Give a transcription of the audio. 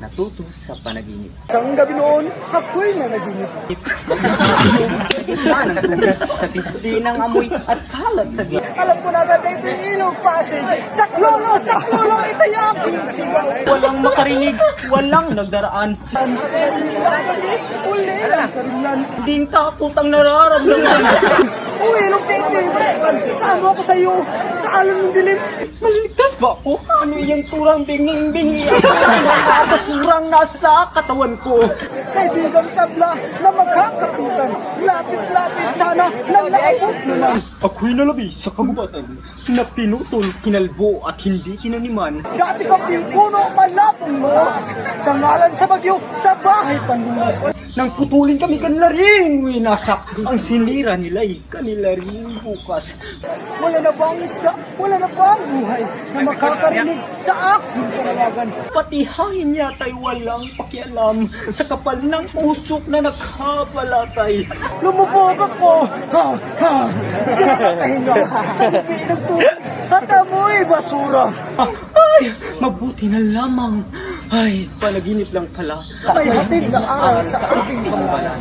natuto sa panaginip. Isang gabi noon, ako'y nanaginip. Mag-isa ako sa gitna ng tubig, sa tindi ng amoy at kalat sa gitna. Alam ko na agad na ito'y ilog pasig. Saklolo, ito'y aking sigaw. Walang makarinig, walang nagdaraan. Uli lang karinlan. Ding takot ang nararamdaman. Uy, ilog na ito'y kasama ako sa iyo. Sa alon ng dilim. Maliligtas ba ako? Ano yung turang binging-bingi ako sa mga basurang nasa katawan ko? Kaibigang tabla na magkakapitan. Lapit-lapit sana ng naabot naman. Ako'y nalabi sa kagubatan na pinutol, kinalbo at hindi kinaniman. Dati kang puno malapong malas. Sa ngalan sa bagyo, sa bahay panlunas. Nang putulin kami kanila rin, winasak. Ang sinira nila'y kanila rin bukas. Wala na ba ang isda? Wala na ba ang buhay na makakarinig sa aking panawagan? Pati hangin yata'y walang pakialam sa kapal ng usok na nagkapalatay. Lumubog ako! Ha! Ha! Di nakakahinga sa bubi ng tubig at amoy basura. Ay, mabuti na lamang. Ay, panaginip lang pala. May hatid na aral sa aking panawagan.